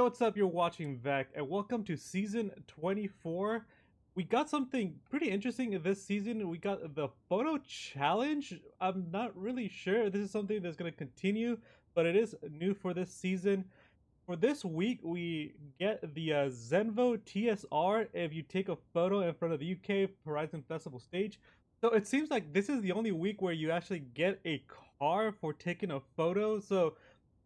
What's up? You're watching Vec, and welcome to season 24. We got something pretty interesting in this season. We got the photo challenge. I'm not really sure if this is something that's going to continue, but it is new for this season. For this week, we get the Zenvo TSR if you take a photo in front of the UK Horizon Festival stage. So it seems like this is the only week where you actually get a car for taking a photo. So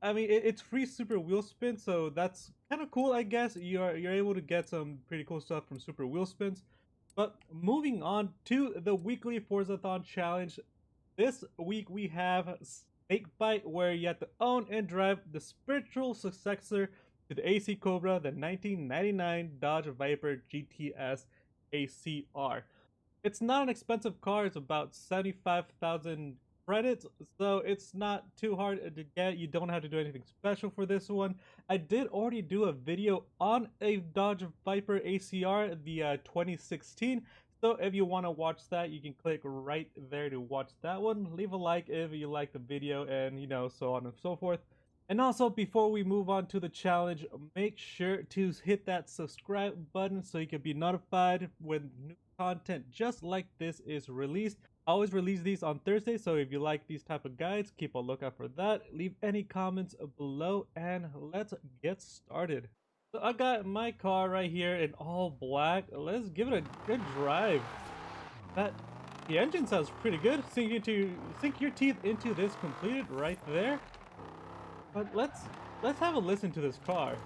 I mean, it's free super wheel spin, so that's kind of cool, I guess. You're able to get some pretty cool stuff from super wheel spins. But moving on to the weekly Forzathon challenge. This week we have Snakebite, where you have to own and drive the spiritual successor to the AC Cobra, the 1999 Dodge Viper GTS ACR. It's not an expensive car. It's about 75,000 credits, so it's not too hard to get. You don't have to do anything special for this one. I did already do a video on a Dodge Viper ACR, the 2016. So if you want to watch that, you can click right there to watch that one. Leave a like if you like the video, and so on and so forth. And also, before we move on to the challenge, make sure to hit that subscribe button so you can be notified when new content just like this is released. I always release these on Thursday, so if you like these type of guides, keep a lookout for that. Leave any comments below, and let's get started. So I got my car right here in all black. Let's give it a good drive. The engine sounds pretty good. Sink your teeth into this completed right there. But let's have a listen to this car.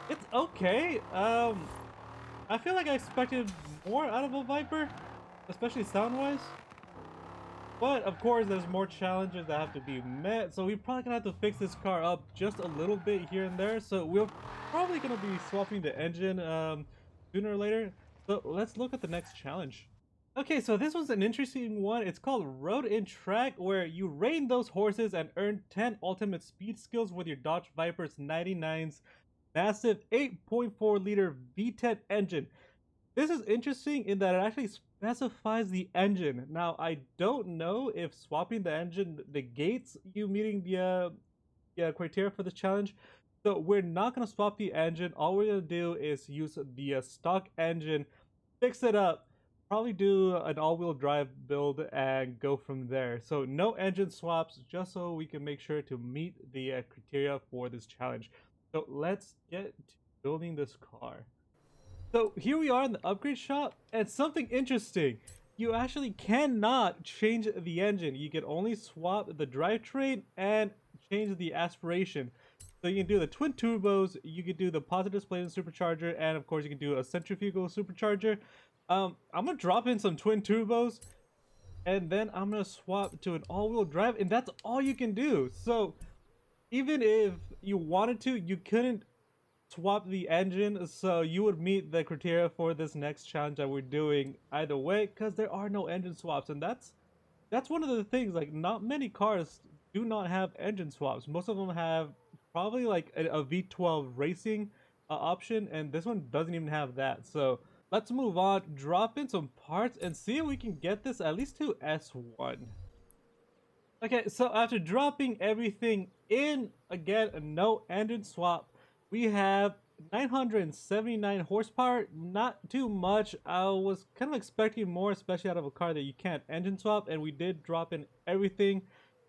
It's okay. I feel like I expected more out of a Viper, especially sound-wise. But of course, there's more challenges that have to be met, so we're probably gonna have to fix this car up just a little bit here and there. So we're probably gonna be swapping the engine sooner or later. So let's look at the next challenge. Okay, so this was an interesting one. It's called Road in Track, where you rein those horses and earn 10 ultimate speed skills with your Dodge Viper's 99's massive 8.4 liter V10 engine. This is interesting in that it actually specifies the engine. Now, I don't know if swapping the engine negates you meeting the criteria for the challenge. So we're not going to swap the engine. All we're going to do is use the stock engine, fix it up, probably do an all-wheel drive build, and go from there. So no engine swaps, just so we can make sure to meet the criteria for this challenge. So let's get to building this car. So here we are in the upgrade shop, and something interesting. You actually cannot change the engine. You can only swap the drivetrain and change the aspiration. So you can do the twin turbos, you can do the positive displacement supercharger, and of course you can do a centrifugal supercharger. I'm gonna drop in some twin turbos, and then I'm gonna swap to an all-wheel drive, and that's all you can do. So even if you wanted to, you couldn't swap the engine, so you would meet the criteria for this next challenge that we're doing either way, because there are no engine swaps. And that's one of the things, like, not many cars do not have engine swaps. Most of them have probably like a V12 racing option, and this one doesn't even have that. So let's move on, drop in some parts, and see if we can get this at least to S1. Okay, so after dropping everything in, again, no engine swap, we have 979 horsepower. Not too much. I was kind of expecting more, especially out of a car that you can't engine swap, and we did drop in everything,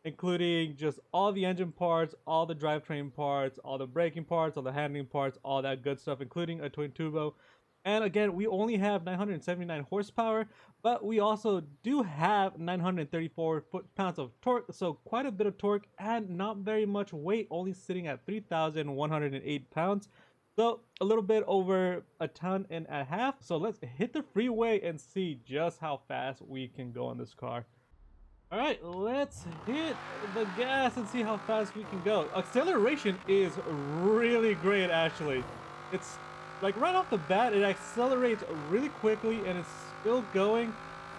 including just all the engine parts, all the drivetrain parts, all the braking parts, all the handling parts, all that good stuff, including a twin turbo. And again, we only have 979 horsepower, but we also do have 934 foot-pounds of torque, so quite a bit of torque and not very much weight, only sitting at 3,108 pounds. So a little bit over a ton and a half. So let's hit the freeway and see just how fast we can go on this car. All right, let's hit the gas and see how fast we can go. Acceleration is really great, actually. It's like right off the bat, it accelerates really quickly and it's still going.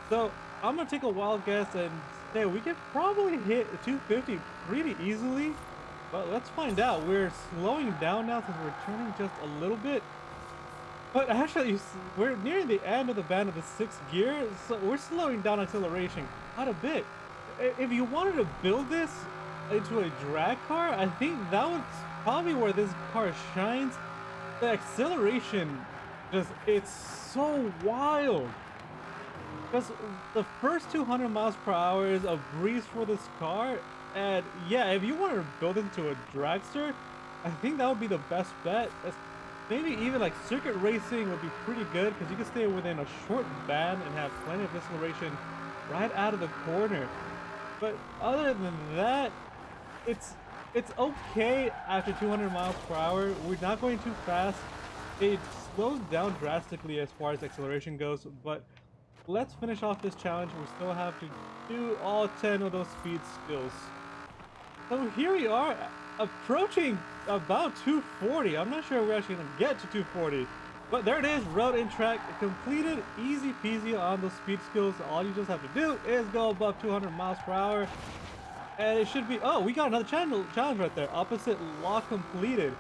So I'm gonna take a wild guess and say we could probably hit 250 pretty easily. But let's find out. We're slowing down now since we're turning just a little bit. But actually, we're nearing the end of the band of the 6th gear, so we're slowing down acceleration quite a bit. If you wanted to build this into a drag car, I think that was probably where this car shines. The acceleration, just it's so wild. Because the first 200 miles per hour is a breeze for this car. And yeah, if you want to build it into a dragster, I think that would be the best bet. Maybe even like circuit racing would be pretty good because you can stay within a short band and have plenty of acceleration right out of the corner. But other than that, it's it's okay after 200 miles per hour. We're not going too fast. It slows down drastically as far as acceleration goes, but let's finish off this challenge. We still have to do all 10 of those speed skills. So here we are, approaching about 240. I'm not sure we're actually going to get to 240. But there it is, road and track completed, easy peasy on those speed skills. All you just have to do is go above 200 miles per hour. And it should be, oh, we got another challenge right there. Opposite law completed.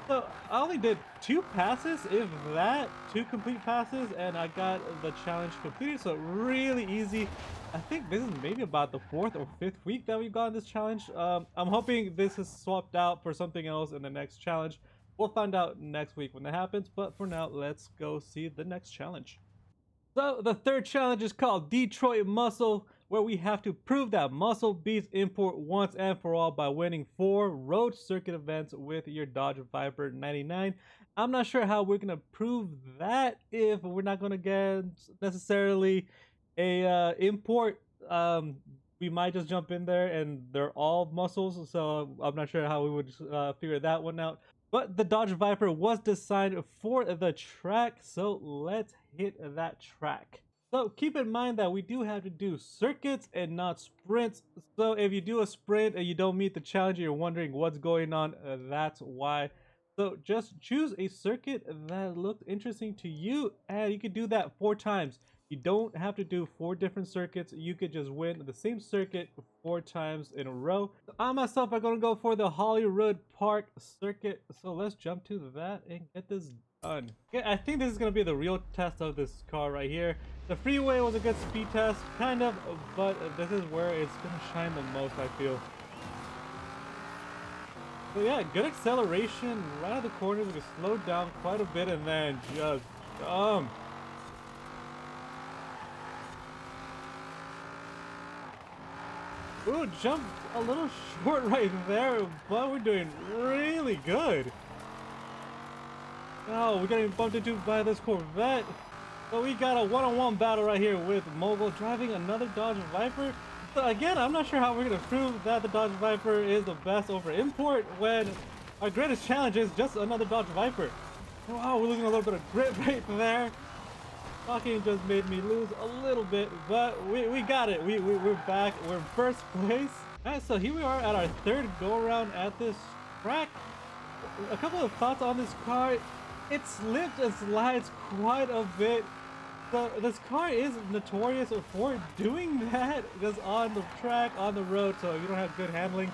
So I only did 2 passes, if that, 2 complete passes, and I got the challenge completed. So really easy. I think this is maybe about the 4th or 5th week that we've gotten this challenge. I'm hoping this is swapped out for something else in the next challenge. We'll find out next week when that happens. But for now, let's go see the next challenge. So the third challenge is called Detroit Muscle, where we have to prove that muscle beats import once and for all by winning 4 road circuit events with your Dodge Viper 99. I'm not sure how we're gonna prove that if we're not gonna get necessarily a import. We might just jump in there and they're all muscles, so I'm not sure how we would figure that one out. But the Dodge Viper was designed for the track, so let's hit that track. So keep in mind that we do have to do circuits and not sprints. So if you do a sprint and you don't meet the challenge, you're wondering what's going on, that's why. So just choose a circuit that looks interesting to you, and you can do that 4 times. You don't have to do 4 different circuits. You could just win the same circuit 4 times in a row. I myself are going to go for the Hollywood Park circuit. So let's jump to that and get this done. Yeah, I think this is going to be the real test of this car right here. The freeway was a good speed test, kind of, but this is where it's going to shine the most, I feel. So yeah, good acceleration right out of the corners. We slowed down quite a bit and then just jump. Ooh, jumped a little short right there, but we're doing really good. Oh, we're getting bumped into by this Corvette. So we got a one-on-one battle right here with Mogul driving another Dodge Viper. So again, I'm not sure how we're going to prove that the Dodge Viper is the best over import when our greatest challenge is just another Dodge Viper. Wow, we're losing a little bit of grip right there. Talking just made me lose a little bit, but we got it. We're back. We're in first place. Alright, so here we are at our 3rd go-around at this track. A couple of thoughts on this car. It slips and slides quite a bit. So this car is notorious for doing that just on the track, on the road, so you don't have good handling.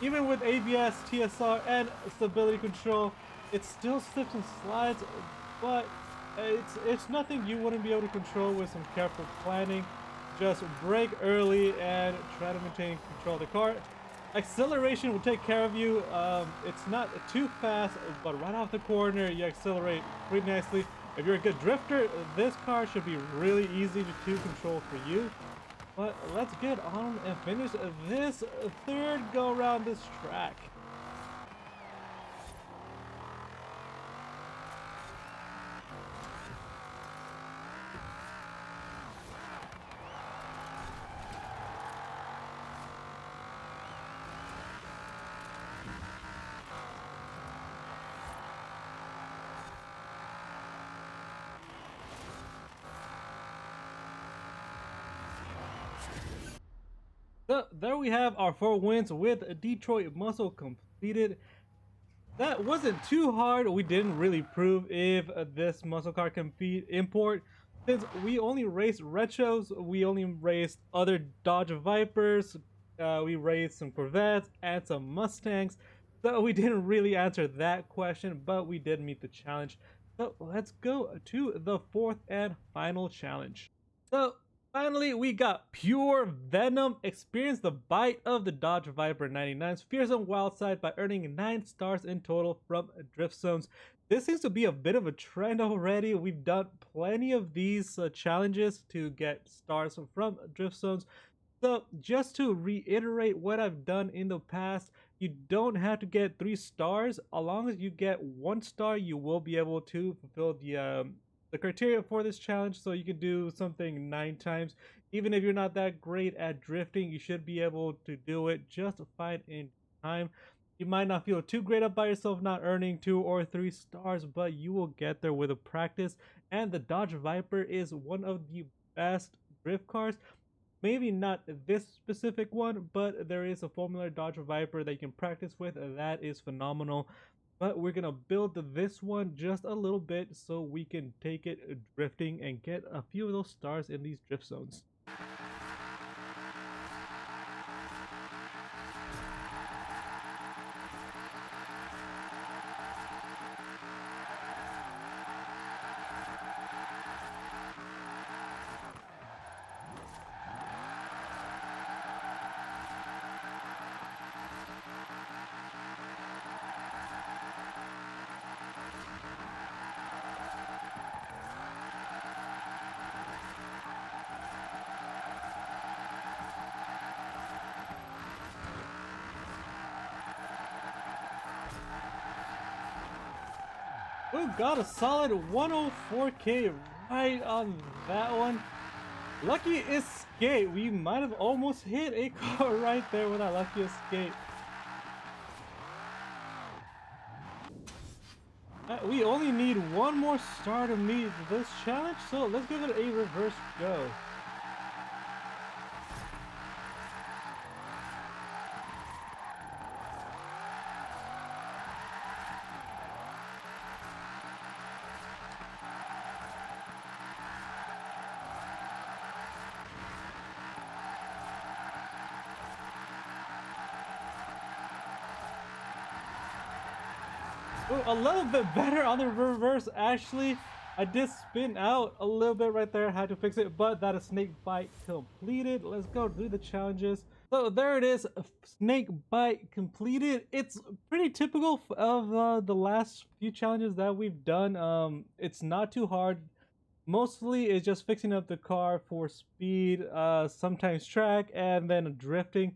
Even with ABS, TSR, and stability control, it still slips and slides, but it's nothing you wouldn't be able to control with some careful planning. Just brake early and try to maintain control of the car. Acceleration will take care of you. It's not too fast, but right off the corner you accelerate pretty nicely. If you're a good drifter, this car should be really easy to control for you. But let's get on and finish this 3rd go around this track. So there we have our 4 wins with Detroit Muscle completed. That wasn't too hard. We didn't really prove if this muscle car can beat import. Since we only raced retros, we only raced other Dodge Vipers, we raced some Corvettes and some Mustangs. So we didn't really answer that question, but we did meet the challenge. So let's go to the 4th and final challenge. So Finally, we got Pure Venom. Experience the bite of the Dodge Viper 99's fearsome wild side by earning 9 stars in total from drift zones. This seems to be a bit of a trend already. We've done plenty of these challenges to get stars from drift zones. So, just to reiterate what I've done in the past, you don't have to get 3 stars. As long as you get 1 star, you will be able to fulfill the criteria for this challenge. So you can do something 9 times. Even if you're not that great at drifting, you should be able to do it just fine in time. You might not feel too great up by yourself not earning 2 or 3 stars, but you will get there with a practice. And the Dodge Viper is one of the best drift cars. Maybe not this specific one, but there is a Formula Dodge Viper that you can practice with. That is phenomenal. But we're gonna build this one just a little bit so we can take it drifting and get a few of those stars in these drift zones. We got a solid 104k right on that one. Lucky escape. We might have almost hit a car right there with that lucky escape. We only need one more star to meet this challenge, so let's give it a reverse go. Ooh, a little bit better on the reverse, actually. I did spin out a little bit right there, had to fix it, but that is Snakebite completed. Let's go do the challenges. So there it is, Snakebite completed. It's pretty typical of the last few challenges that we've done. It's not too hard. Mostly it's just fixing up the car for speed, sometimes track, and then drifting.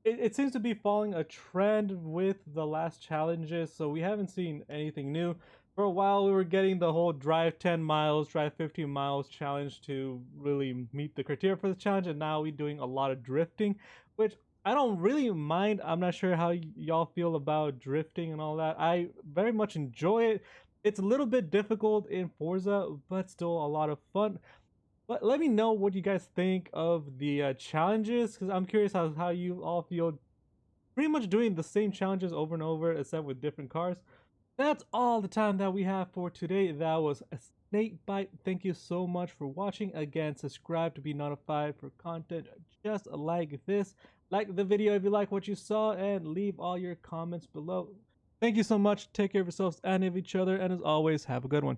It seems to be following a trend with the last challenges, so we haven't seen anything new. For a while, we were getting the whole drive 10 miles, drive 15 miles challenge to really meet the criteria for the challenge, and now we're doing a lot of drifting, which I don't really mind. I'm not sure how y'all feel about drifting and all that. I very much enjoy it. It's a little bit difficult in Forza, but still a lot of fun. But let me know what you guys think of the challenges, because I'm curious how you all feel pretty much doing the same challenges over and over, except with different cars. That's all the time that we have for today. That was a Snakebite. Thank you so much for watching. Again, subscribe to be notified for content just like this. Like the video if you like what you saw, and leave all your comments below. Thank you so much. Take care of yourselves and of each other. And as always, have a good one.